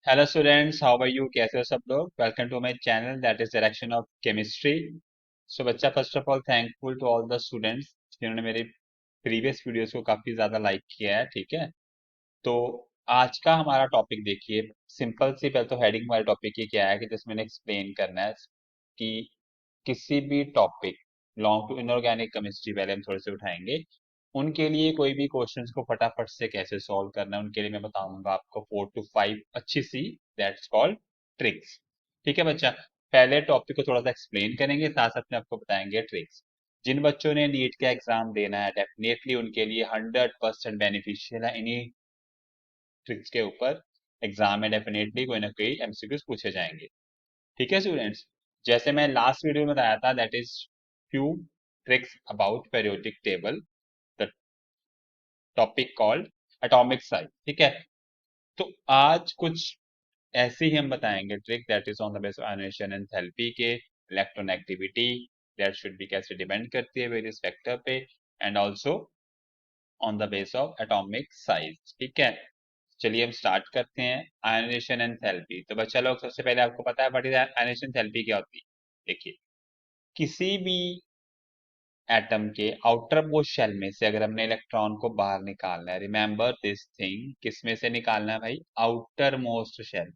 Hello students, how are you? कैसे हो सब लोग? Welcome to my channel that is direction of chemistry. So बच्चा, first of all thankful to all the students जिन्होंने मेरे previous videos को काफी ज्यादा लाइक किया है। ठीक है, तो आज का हमारा टॉपिक देखिए, सिंपल सी पहले तो हेडिंग वाला टॉपिक ये क्या है कि जिसमें एक्सप्लेन करना है कि किसी भी topic long to inorganic chemistry पहले हम थोड़े से उठाएंगे। उनके लिए कोई भी क्वेश्चंस को फटाफट से कैसे सॉल्व करना है उनके लिए मैं बताऊंगा आपको 4 to 5 अच्छी सी दैट्स कॉल्ड ट्रिक्स। ठीक है बच्चा, पहले टॉपिक को थोड़ा सा एक्सप्लेन करेंगे, साथ साथ में आपको बताएंगे ट्रिक्स। जिन बच्चों ने नीट का एग्जाम देना है डेफिनेटली उनके लिए 100% बेनिफिशियल है इन्हीं ट्रिक्स के ऊपर। एग्जाम में डेफिनेटली कोई ना कोई एमसीक्यूज पूछे जाएंगे। ठीक है स्टूडेंट्स, जैसे मैं लास्ट वीडियो में बताया था that is few tricks about periodic table, the topic called atomic size. ठीक है, तो आज कुछ ऐसे ही हम बताएंगे trick that is on the base of ionization enthalpy के electron activity that should be कैसे डिपेंड करती है वेरियस फैक्टर पे, and also on the base of atomic size. ठीक है, चलिए हम स्टार्ट करते हैं। आयोनाइजेशन एंथैल्पी, तो बच्चा लोग सबसे पहले आपको पता है व्हाट इज आयोनाइजेशन एंथैल्पी क्या होती है। देखिए, किसी भी एटम के आउटर मोस्ट शेल में से अगर हमने इलेक्ट्रॉन को बाहर निकालना है, रिमेंबर दिस थिंग, किस में से निकालना है भाई? Outermost shell.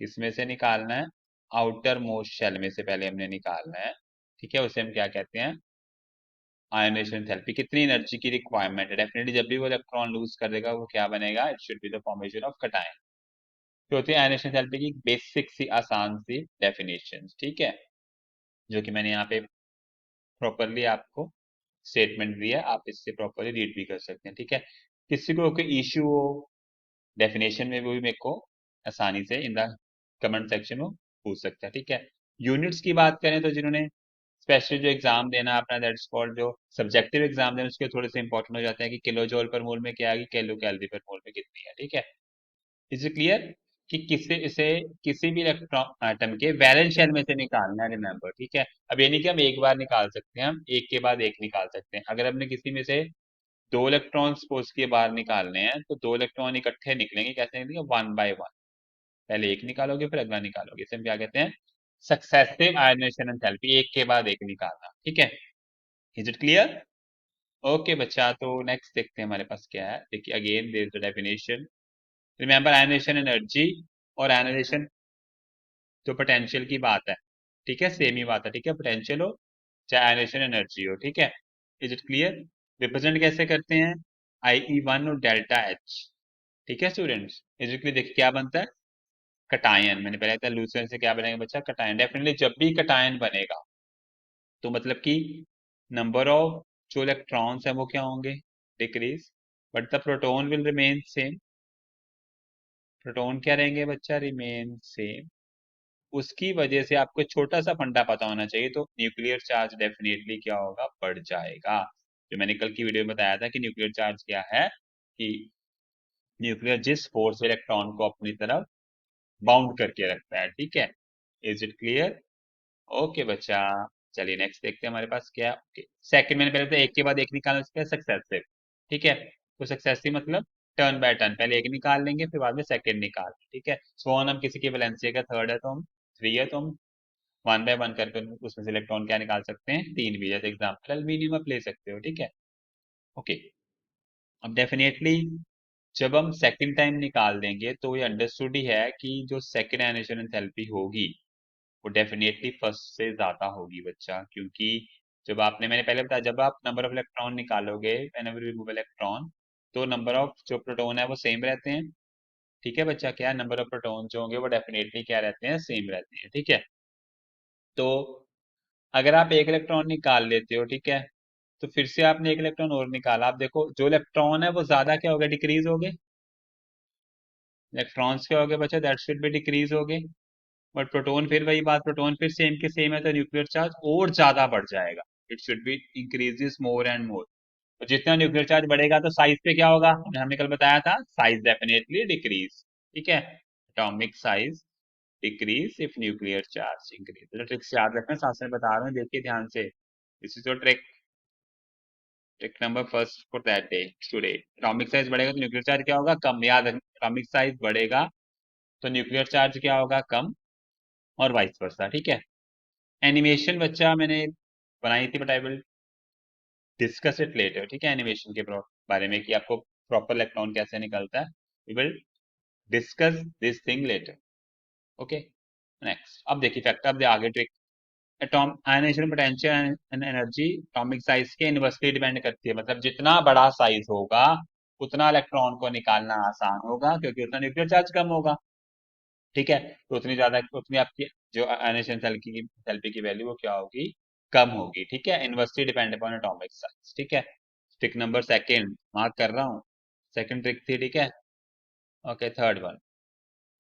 किस में से निकालना है? आउटर मोस्ट शेल में से पहले हमने निकालना है। ठीक है, उसे हम क्या कहते हैं? Ionization therapy. कितनी एनर्जी की रिक्वायरमेंट है? डेफिनेटली जब भी वो इलेक्ट्रॉन लूज कर देगा वो क्या बनेगा? It should be the formation of cation. तो होती है आयोनाइजेशन थेरेपी की बेसिक सी आसान सी डेफिनेशन। ठीक है, जो कि मैंने यहाँ पे प्रॉपरली आपको स्टेटमेंट दिया, आप इससे प्रॉपरली रीड भी कर सकते हैं। ठीक है, किसी को कोई इश्यू हो डेफिनेशन में, वो भी मेरे को आसानी से इन द कमेंट सेक्शन में पूछ सकते हैं। ठीक है, यूनिट्स की बात करें तो जिन्होंने स्पेशली जो एग्जाम देना है अपना, दैट्स कॉल्ड जो सब्जेक्टिव एग्जाम देना, उसके थोड़े से इंपॉर्टेंट हो जाते हैं कि किलो जॉल पर मोल में क्या आएगी, किलो कैलोरी पर मोल में कितनी है। ठीक है, इज क्लियर कि किसी इसे किसी भी इलेक्ट्रॉन एटम के वैलेंस शेल में से निकालना है, रिमेंबर। ठीक है, अब ये नहीं कि हम एक बार निकाल सकते हैं, हम एक के बाद एक निकाल सकते हैं। अगर हमने किसी में से दो इलेक्ट्रॉन सपोज के बाहर निकालने हैं तो दो इलेक्ट्रॉन इकट्ठे निकलेंगे, कैसे निकलेंगे? वन बाय वन, पहले एक निकालोगे फिर अगला निकालोगे। इसे हम क्या कहते हैं? सक्सेसिव आयोनाइजेशन एंथैल्पी, एक के बाद एक निकालना। ठीक है, इज इट क्लियर? ओके बच्चा, तो नेक्स्ट देखते हैं हमारे पास क्या है। देखिए, again there is the definition. Remember ionization energy और आयोनाइजेशन जो पोटेंशियल की बात है, ठीक है, सेम ही बात है। ठीक है, पोटेंशियल हो चाहे आयोनाइजेशन एनर्जी हो। ठीक है, इज इट क्लियर? रिप्रेजेंट कैसे करते हैं? IE1 और डेल्टा एच। ठीक है स्टूडेंट्स, इज इट क्लियर? देखिए क्या बनता है, कटायन। मैंने पहले कहा लूसेंट से क्या बनेगा बच्चा? कटायन। डेफिनेटली जब भी कटायन बनेगा तो मतलब कि नंबर ऑफ जो इलेक्ट्रॉन्स हैं वो क्या होंगे? Decrease, but the proton will remain same. Proton क्या रहेंगे बच्चा? Remain same. उसकी वजह से आपको छोटा सा फंडा पता होना चाहिए, तो न्यूक्लियर चार्ज डेफिनेटली क्या होगा? बढ़ जाएगा। जो मैंने कल की वीडियो में बताया था कि न्यूक्लियर चार्ज क्या है, कि न्यूक्लियर जिस फोर्स इलेक्ट्रॉन को अपनी तरफ बाउंड करके रखता है। ठीक है, इज इट क्लियर? ओके बच्चा, चलिए नेक्स्ट देखते हैं हमारे पास क्या है। ओके, सेकंड, मैंने पहले तो एक के बाद एक निकालना, उसके बाद सक्सेसिव। ठीक है, तो सक्सेसिव मतलब टर्न बाय टर्न, पहले एक निकाल लेंगे फिर बाद में सेकंड निकाल। ठीक है, सोन हम किसी की वैलेंसी का थर्ड है तो हम थ्री है तो हम वन बाय वन करके उसमें से इलेक्ट्रॉन क्या निकाल सकते हैं? तीन भी। जैसे एग्जाम्पल एल्यूमिनियम आप ले सकते हो। ठीक है, ओके, अब डेफिनेटली जब हम सेकंड टाइम निकाल देंगे तो ये अंडरस्टूड ही है कि जो सेकंड आयोनाइजेशन एंथैल्पी होगी वो डेफिनेटली फर्स्ट से ज्यादा होगी बच्चा, क्योंकि जब आपने, मैंने पहले बताया, जब आप नंबर ऑफ इलेक्ट्रॉन निकालोगे व्हेनेवर यू रिमूव इलेक्ट्रॉन, तो नंबर ऑफ जो प्रोटॉन है वो सेम रहते हैं। ठीक है बच्चा, क्या नंबर ऑफ प्रोटॉन जो होंगे वो डेफिनेटली क्या रहते हैं? सेम रहते हैं। ठीक है, तो अगर आप एक इलेक्ट्रॉन निकाल लेते हो, ठीक है, तो फिर से आपने एक इलेक्ट्रॉन और निकाला, आप देखो जो इलेक्ट्रॉन है वो ज्यादा क्या हो गया? डिक्रीज हो गए। इलेक्ट्रॉन्स क्या हो गए बच्चा? दैट शुड बी डिक्रीज हो गए। बट प्रोटोन फिर वही बात, प्रोटोन फिर सेम के सेम है तो न्यूक्लियर चार्ज और ज्यादा बढ़ जाएगा। It should be increases more and more. तो जितना न्यूक्लियर चार्ज बढ़ेगा तो साइज पे क्या होगा? हमने कल बताया था, साइज डेफिनेटली डिक्रीज। ठीक है, atomic size decrease if nuclear charge increase. तो ट्रिक्स याद रखना, साथ में बता रहा हूँ, देखिए ध्यान से। This is your trick, trick number first for that day today. Atomic size बढ़ेगा तो न्यूक्लियर चार्ज क्या होगा? कम। याद रखना, एटॉमिक साइज बढ़ेगा तो न्यूक्लियर चार्ज क्या होगा, कम, और वाइस वर्सा। ठीक है, एनिमेशन बच्चा मैंने बनाई थी, but I will discuss it later. ठीक है, एनिमेशन के बारे में कि आपको प्रॉपर इलेक्ट्रॉन कैसे निकलता है, we will discuss this thing later. Okay, next अब देखिए फैक्ट, अब आगे trick. Atom ionization potential and energy atomic size के इन्वर्सली डिपेंड करती है, मतलब जितना बड़ा साइज होगा उतना इलेक्ट्रॉन को निकालना आसान होगा, क्योंकि उतना न्यूक्लियर चार्ज कम होगा। ठीक है, तो उतनी ज्यादा, उतनी आपकी जो आयनाइजेशन एंथैल्पी की वैल्यू वो क्या होगी, कम होगी। ठीक है, inversely depend upon atomic size. ठीक है, ट्रिक नंबर सेकंड मार्क कर रहा हूँ, सेकंड ट्रिक थी। ठीक है, okay, third one,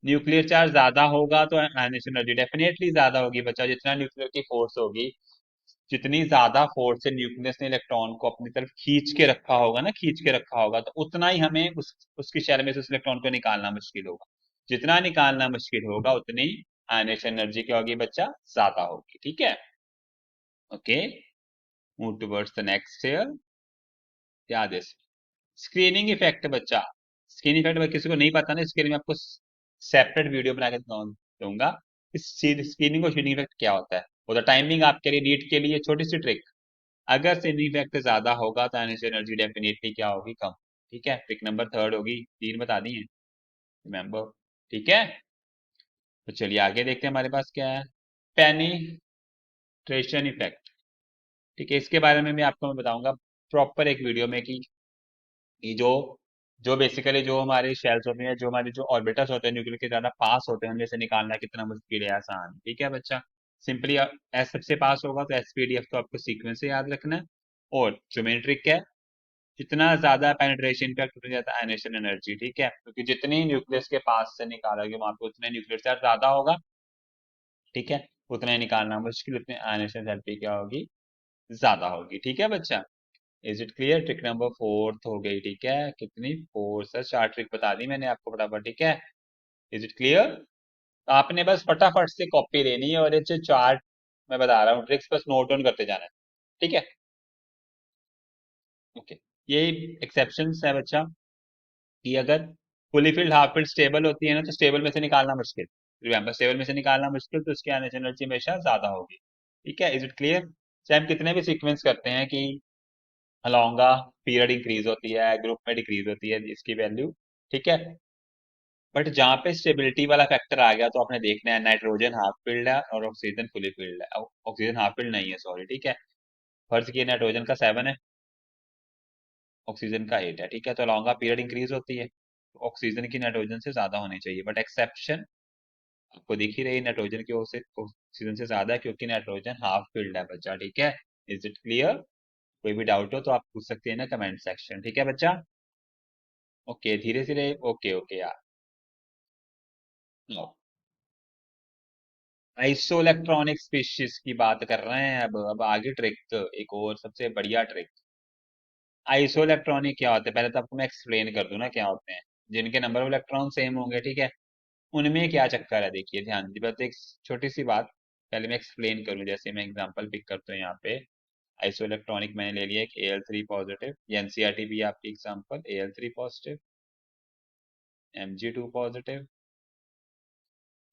nuclear charge ज्यादा होगा तो आयनाइजेशन एनर्जी डेफिनेटली ज्यादा होगी बच्चा। जितना न्यूक्लियर की फोर्स होगी, जितनी ज्यादा फोर्स से न्यूक्लियस ने इलेक्ट्रॉन को अपनी तरफ खींच के रखा होगा ना, खींच के रखा होगा, तो उतना ही हमें उसकी शेल में से उस इलेक्ट्रॉन को निकालना मुश्किल होगा। जितना निकालना मुश्किल होगा उतनी आयनेशन एनर्जी क्या होगी बच्चा, ज्यादा होगी। ठीक है, okay, move towards the next year. याद है, स्क्रीनिंग इफेक्ट बच्चा, स्क्रीनिंग इफेक्ट किसी को नहीं पता ना, इसके लिए मैं आपको सेपरेट वीडियो बना के दूंगा। इस स्क्रीनिंग और स्क्रीनिंग इफेक्ट क्या होता है, वो तो टाइमिंग आपके लिए, नीट के लिए छोटी सी ट्रिक। अगर स्क्रीनिंग इफेक्ट ज्यादा होगा तो आयनेशन एनर्जी डेफिनेटली क्या होगी, कम। ठीक है, ट्रिक नंबर थर्ड होगी, तीन बता दी है, रिमेंबर। ठीक है, तो चलिए आगे देखते हैं हमारे पास क्या है, पेनिट्रेशन इफेक्ट। ठीक है, इसके बारे में भी आपको मैं बताऊंगा प्रॉपर एक वीडियो में कि ये जो जो बेसिकली जो हमारे शेल्स होते हैं, जो हमारे जो ऑर्बिटल्स होते हैं न्यूक्लियर के ज्यादा पास होते हैं, उनमें से निकालना कितना मुश्किल है, आसान। ठीक है बच्चा, सिंपली एस सबसे पास होगा तो एसपीडीएफ तो आपको सीक्वेंस से याद रखना है। और जो मेन ट्रिक है, जितना ज्यादा पेनिट्रेशन का उतनी ज्यादा आयनेशन एनर्जी। ठीक है, क्योंकि जितनी न्यूक्लियस के पास से निकालोगे वहां पे उतने न्यूक्लियर चार्ज ज्यादा होगा। ठीक है, उतना ही निकालना मुश्किल, उतनी आयनेशन एनर्जी क्या होगी, ज्यादा होगी। ठीक है बच्चा, is it clear. Trick number fourth हो गई। ठीक है, कितनी, फोर से चार ट्रिक बता दी मैंने आपको फटाफट। ठीक है, इज इट क्लियर। तो आपने बस फटाफट से कॉपी लेनी है और ये जो चार्ट मैं बता रहा हूँ ट्रिक्स, बस नोट डाउन करते जाना है। ठीक है, ओके, ये एक्सेप्शंस है बच्चा, कि अगर fully filled half filled stable होती है ना, तो स्टेबल में से निकालना मुश्किल, रिमेंबर स्टेबल में से निकालना मुश्किल, तो उसकी आने एनर्जी हमेशा ज्यादा होगी। ठीक है, इज इट क्लियर। चाहे हम कितने भी सीक्वेंस करते हैं कि अलोंगा पीरियड इंक्रीज होती है, ग्रुप में डिक्रीज होती है इसकी वैल्यू। ठीक है, बट जहाँ पे स्टेबिलिटी वाला फैक्टर आ गया तो आपने देखना है नाइट्रोजन हाफ फील्ड है और ऑक्सीजन फुली फील्ड है, ऑक्सीजन हाफ फील्ड नहीं है, सॉरी। ठीक है, फर्ज किए नाइट्रोजन का 7 है, ऑक्सीजन का 8 है। ठीक है, तो लॉन्गा पीरियड इंक्रीज होती है, तो ऑक्सीजन की नाइट्रोजन से ज्यादा होनी चाहिए, बट एक्सेप्शन आपको दिख ही रही, नाइट्रोजन की ओर से ऑक्सीजन से ज्यादा है, क्योंकि नाइट्रोजन हाफ फील्ड है बच्चा। ठीक है, इज इट क्लियर। कोई भी डाउट हो तो आप पूछ सकते हैं ना कमेंट सेक्शन। ठीक है बच्चा, ओके, धीरे धीरे, ओके ओके यार। आइसो इलेक्ट्रॉनिक स्पीशीज की बात कर रहे हैं, अब आगे ट्रिक, एक और सबसे बढ़िया ट्रिक। आइसो इलेक्ट्रॉनिक क्या होते हैं, पहले तो आपको मैं एक्सप्लेन कर दूं ना क्या होते हैं। जिनके नंबर ऑफ इलेक्ट्रॉन सेम होंगे, ठीक है, उनमें क्या चक्कर है, देखिए ध्यान दीजिए, बस एक छोटी सी बात पहले मैं एक्सप्लेन करूं। जैसे मैं एग्जांपल पिक करता हूँ यहाँ पे, आइसो इलेक्ट्रॉनिक मैंने ले लिया एक Al3 पॉजिटिव, ये एनसीईआरटी भी है आपकी example, Al3 positive, Mg2 positive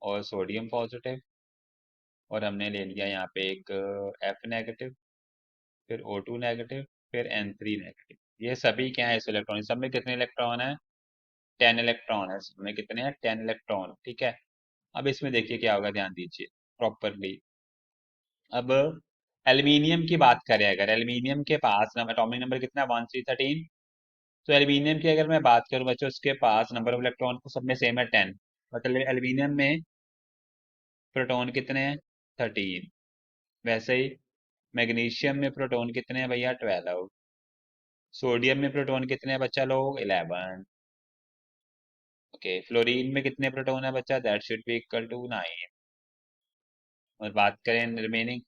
और सोडियम पॉजिटिव, और हमने ले लिया यहाँ पे एक F नेगेटिव, फिर O2 नेगेटिव, फिर N3 नेगेटिव। ये सभी क्या है, आइसो इलेक्ट्रॉनिक। सब में कितने इलेक्ट्रॉन है, 10 इलेक्ट्रॉन है, सब में कितने हैं, 10 इलेक्ट्रॉन। ठीक है, अब इसमें देखिए क्या होगा, ध्यान दीजिए प्रॉपरली। अब एल्यूमिनियम की बात करें, अगर एल्यूमिनियम के पास एटॉमिक नंबर कितना, 1 3 13, तो एल्यूमिनियम की अगर मैं बात करूं बच्चों, उसके पास नंबर ऑफ इलेक्ट्रॉन तो सब में सेम है, 10। मतलब एल्यूमिनियम में प्रोटॉन कितने हैं, 13। वैसे ही मैग्नीशियम में प्रोटॉन कितने हैं भैया, 12। सोडियम में प्रोटॉन कितने हैं बच्चा लोग, 11। ओके, फ्लोरीन में कितने प्रोटॉन है बच्चा, that should be equal to 9। और बात करें रिमेनिंग,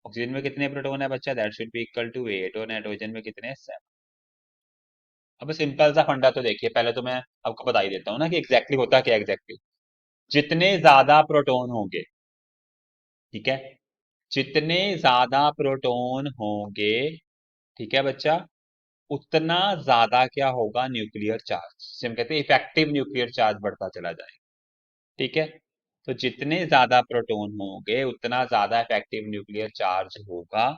ऑक्सीजन में कितने प्रोटॉन है बच्चा, that should be equal to 8। और नाइट्रोजन में कितने हैं, 7। अब सिंपल सा फंडा तो देखिए, पहले तो मैं आपको बता ही देता हूँ ना कि एग्जैक्टली होता क्या, एग्जैक्टली जितने ज्यादा प्रोटॉन होंगे, ठीक है, जितने ज्यादा प्रोटॉन होंगे, ठीक है बच्चा, उतना ज्यादा क्या होगा, न्यूक्लियर चार्ज, जिसे हम कहते हैं इफेक्टिव न्यूक्लियर चार्ज बढ़ता चला जाएगा। ठीक है। तो जितने ज्यादा प्रोटॉन होंगे उतना ज्यादा इफेक्टिव न्यूक्लियर चार्ज होगा,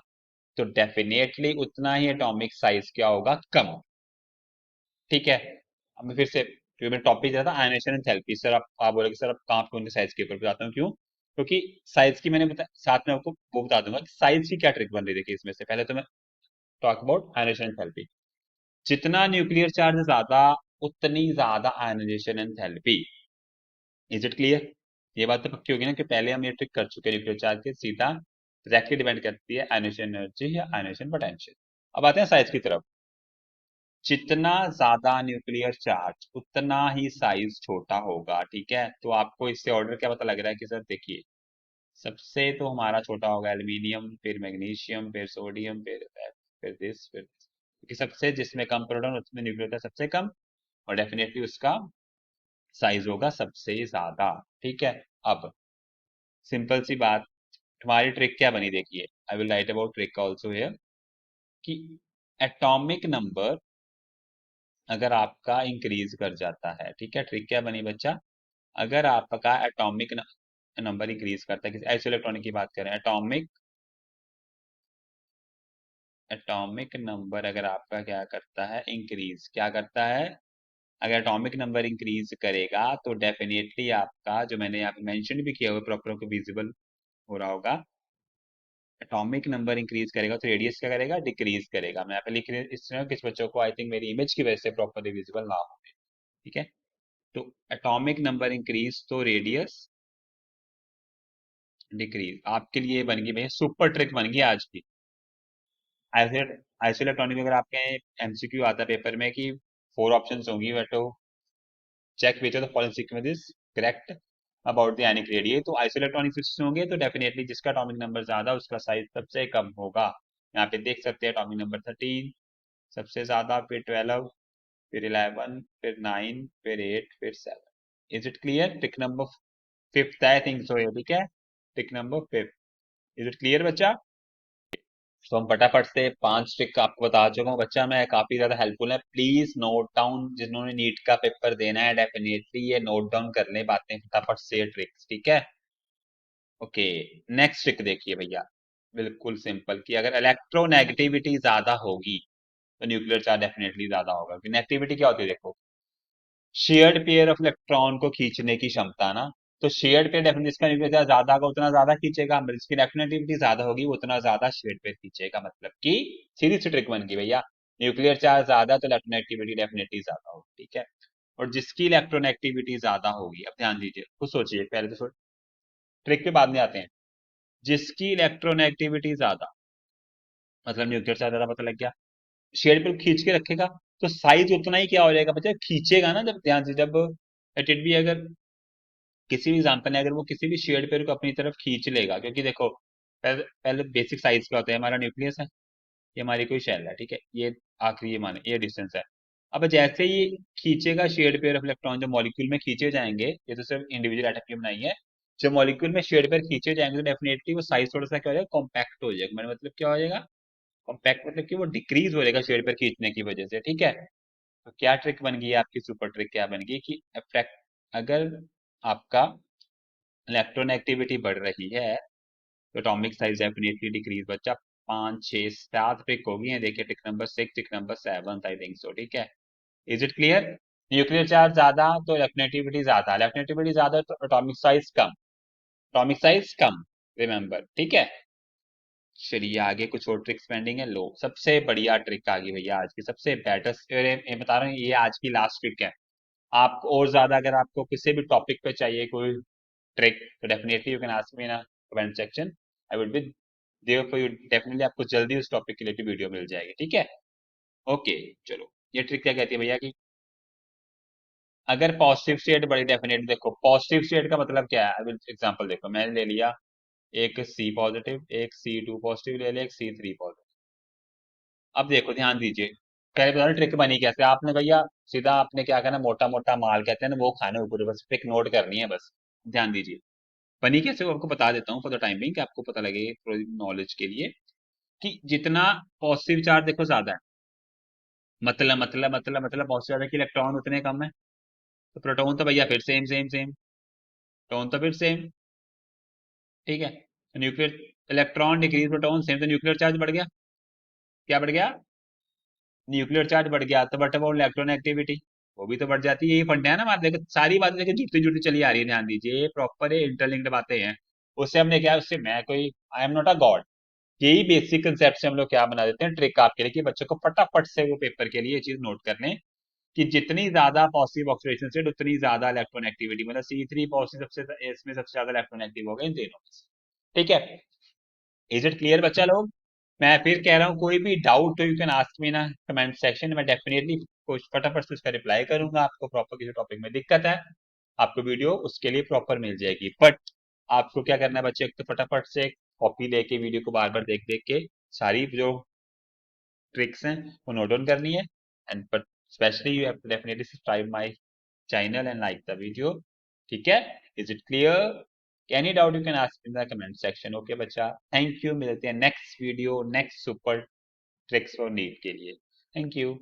तो डेफिनेटली उतना ही एटॉमिक साइज क्या होगा, कम। ठीक है। अब मैं फिर से, क्योंकि मेरा टॉपिक जो था आयनेशन एंड थैलेपी, सर आप बोलोगे सर आप कहाँ पे उनके साइज के ऊपर बताता हूँ, क्यों? क्योंकि साइज की मैंने साथ में आपको वो बता दूंगा कि साइज की क्या ट्रिक बन रही है इसमें से। पहले तो मैं talk about ionization enthalpy. जितना न्यूक्लियर चार्ज ज्यादा, उतनी ज्यादा ionization enthalpy. Is it clear? ये बात तो पक्की होगी ना कि पहले हम ये ट्रिक कर चुके हैं, न्यूक्लियर चार्ज के सीधा डायरेक्टली डिपेंड करती है आयनेशन एनर्जी या आयनेशन पोटेंशियल। अब आते हैं साइज की तरफ। जितना ज्यादा न्यूक्लियर चार्ज उतना ही साइज छोटा होगा। ठीक है, तो आपको इससे ऑर्डर क्या पता लग रहा है कि सर देखिए, सबसे तो हमारा छोटा होगा एल्यूमिनियम, फिर मैग्नीशियम, फिर सोडियम, फिर दिस, फिर this। क्योंकि सबसे जिसमें कम प्रोटॉन उसमें न्यूक्लियर का सबसे कम, और डेफिनेटली उसका साइज होगा सबसे ज्यादा। ठीक है। अब सिंपल सी बात, तुम्हारी ट्रिक क्या बनी देखिए, I will write about trick also here, कि एटॉमिक नंबर अगर आपका इंक्रीज कर जाता है, ठीक है, ट्रिक क्या बनी बच्चा, अगर आपका एटॉमिक नंबर इंक्रीज करता है, किसी ऐसे इलेक्ट्रॉनिक की बात करें, एटॉमिक एटॉमिक नंबर अगर आपका क्या करता है, इंक्रीज क्या करता है, अगर एटॉमिक नंबर इंक्रीज करेगा तो डेफिनेटली आपका, जो मैंने यहाँ पे मेंशन भी किया हुआ प्रॉपर आपको विजिबल हो रहा होगा, एटॉमिक नंबर इंक्रीज करेगा तो रेडियस क्या करेगा, डिक्रीज करेगा। मैं यहाँ पे लिख रही इस तरह किस बच्चों को आई थिंक मेरी इमेज की वजह से प्रॉपरली विजिबल ना हो। ठीक है। तो एटॉमिक नंबर इंक्रीज तो रेडियस डिक्रीज। आपके लिए बन गई भैया सुपर ट्रिक बन गई आज की। आइसोइलेक्ट्रॉनिक अगर आपके एमसीक्यू आता है पेपर में कि 4 ऑप्शंस होंगी, but check which of the following sequence is correct about the ionic radius, तो आइसोइलेक्ट्रॉनिक सिस्टम होंगे तो डेफिनेटली जिसका एटॉमिक नंबर ज्यादा उसका साइज सबसे कम होगा। यहाँ पे देख सकते हैं एटॉमिक नंबर 13 सबसे ज्यादा, फिर 12, फिर 11, फिर 9, फिर 8, फिर 7। Is it clear? Trick number fifth I think so ये, ठीक है, trick number fifth. Is it clear बच्चा? तो हम फटाफट से 5 ट्रिक आपको बता चुका हूँ बच्चा, मैं काफी ज्यादा हेल्पफुल है। प्लीज नोट डाउन, जिन्होंने नीट का पेपर देना है डेफिनेटली ये नोट डाउन कर ले बातें फटाफट से, ट्रिक्स, ठीक है। ओके, नेक्स्ट ट्रिक देखिए भैया, बिल्कुल सिंपल, कि अगर इलेक्ट्रोनेगेटिविटी ज्यादा होगी तो न्यूक्लियर चार्ज डेफिनेटली ज्यादा होगा। नेगेटिविटी क्या होती है देखो, शेयर्ड पेयर ऑफ इलेक्ट्रॉन को खींचने की क्षमता ना। तो शेयर्ड पेयर डेफिनेटली जिसका न्यूक्लियर चार्ज ज्यादा होगा उतना ज्यादा खींचेगा, मतलब जिसकी इलेक्ट्रोनेगेटिविटी ज्यादा होगी वो उतना ज्यादा शेयर्ड पेयर खींचेगा। मतलब कि सीधी सी ट्रिक बन गई भैया, न्यूक्लियर चार्ज ज्यादा तो इलेक्ट्रोनेगेटिविटी डेफिनेटली ज्यादा होगी। ठीक है। और जिसकी इलेक्ट्रोनेगेटिविटी ज्यादा होगी, अब ध्यान दीजिए, कुछ सोचिए पहले तो, ट्रिक के बाद में आते हैं। जिसकी इलेक्ट्रोनेगेटिविटी ज्यादा, मतलब न्यूक्लियर चार्ज ज्यादा, पता लग गया, शेयर पे खींच के रखेगा तो साइज उतना ही क्या हो जाएगा बच्चा, खींचेगा ना। जब ध्यान से, जब लेट इट बी, अगर किसी भी एग्जाम्पल ने अगर वो किसी भी शेयर्ड पेयर को अपनी तरफ खींच लेगा, क्योंकि देखो पहले बेसिक साइज क्या होता है, हमारा न्यूक्लियस है, ये हमारी कोई शेल है, ठीक है, ये आखिरी ये माने ये डिस्टेंस है। अब जैसे ही खींचेगा शेयर्ड पेयर ऑफ इलेक्ट्रॉन, जो मॉलिक्यूल में खींचे जाएंगे, ये तो सिर्फ इंडिविजुअल एटम की बनाई है, जब मॉलिक्यूल में शेयर्ड पेयर खींचे जाएंगे तो डेफिनेटली वो साइज थोड़ा सा क्या हो जाएगा, कॉम्पैक्ट हो जाएगा। मेरा मतलब क्या हो जाएगा, कॉम्पैक्ट, मतलब कि वो डिक्रीज हो जाएगा शेयर्ड पेयर खींचने की वजह से। ठीक है। तो क्या ट्रिक बन गई है आपकी, सुपर ट्रिक क्या बन गई, कि अफेक्ट, अगर आपका इलेक्ट्रोनेगेटिविटी बढ़ रही है तो एटॉमिक साइज डेफिनेटली डिक्रीज। बच्चा 5 6 7 ट्रिक होगी हैं, देखिए trick number 6, trick number 7 I think so, ठीक है। Is it clear? Nuclear charge ज्यादा तो इलेक्ट्रोनेगेटिविटी ज्यादा, इलेक्ट्रोनेगेटिविटी ज्यादा तो एटॉमिक साइज कम, एटॉमिक साइज कम, रिमेंबर, ठीक है। चलिए आगे कुछ और ट्रिक्स पेंडिंग है, लो सबसे बढ़िया ट्रिक आ गई भैया आज की, सबसे बेटर, ये बता रहा हूँ ये आज की लास्ट ट्रिक है। आप और ज्यादा अगर आपको किसी भी टॉपिक पे चाहिए कोई ट्रिक, तो definitely you can ask me in comment section, I would be there for you. Definitely आपको जल्दी उस टॉपिक के लिए वीडियो मिल जाएगी, ठीक है। ओके, चलो ये ट्रिक क्या कहती है भैया, कि अगर पॉजिटिव स्टेट बड़ी, डेफिनेटली देखो पॉजिटिव स्टेट का मतलब क्या है, एग्जांपल देखो, मैंने ले लिया एक सी पॉजिटिव, एक C2 पॉजिटिव ले लिया, एक C3 पॉजिटिव। अब देखो ध्यान दीजिए, पहले बता ट्रिक बनी कैसे, आपने भैया सीधा आपने क्या करना, मोटा मोटा माल कहते हैं ना वो खाने ऊपर, बस ट्रिक नोट करनी है बस। ध्यान दीजिए बनी कैसे, वो आपको बता देता हूँ फॉर द टाइम बिंग, कि आपको पता लगे थोड़ी नॉलेज के लिए, कि जितना पॉजिटिव चार्ज देखो ज्यादा है, मतलब पॉजिटिव चार्ज की इलेक्ट्रॉन उतने कम है, तो प्रोटॉन तो भैया फिर सेम सेम सेम। टोन तो फिर सेम, ठीक है। Nuclear electron decrease proton same, तो न्यूक्लियर चार्ज बढ़ गया, क्या बढ़ गया, न्यूक्लियर चार्ज बढ़ गया, तो बट अबाउट इलेक्ट्रॉन एक्टिविटी, वो भी तो बढ़ जाती है। यही फंडे है ना हमारे, देखो सारी बातें लेकिन जुड़ती जुड़ती चली आ रही है, ध्यान दीजिए, ये प्रॉपर इंटरलिंक्ड बातें हैं। उससे हमने क्या, उससे मैं कोई, I am not a God, यही बेसिक कंसेप्ट से हम लोग क्या बना देते हैं, ट्रिक आपके लिए, कि बच्चों को फटाफट से वो पेपर के लिए ये चीज नोट कर लें, कि जितनी ज्यादा पॉजिटिव ऑक्सीडेशन स्टेट उतनी ज्यादा इलेक्ट्रॉन एक्टिविटी, मतलब C3 पॉजिटिव सबसे, इसमें सबसे ज्यादा इलेक्ट्रॉन एक्टिव हो गए इन तीनों में से, ठीक है। इज इट क्लियर बच्चा लोग? मैं फिर कह रहा हूँ, कोई भी डाउट हो यू कैन आस्क मी ना कमेंट सेक्शन, मैं डेफिनेटली कुछ फटाफट से उसका रिप्लाई करूंगा। आपको प्रॉपर किसी टॉपिक में दिक्कत है, आपको वीडियो उसके लिए प्रॉपर मिल जाएगी, बट आपको क्या करना है बच्चे, एक तो फटाफट से कॉपी लेके वीडियो को बार बार देख देख के सारी जो ट्रिक्स हैं वो नोट डाउन करनी है, and but specially you have to definitely subscribe my channel and like the video, ठीक है। Is it clear? Any doubt you can ask in the comment section, okay बच्चा, थैंक यू, मिलते हैं next video next super tricks for NEET के लिए, thank you.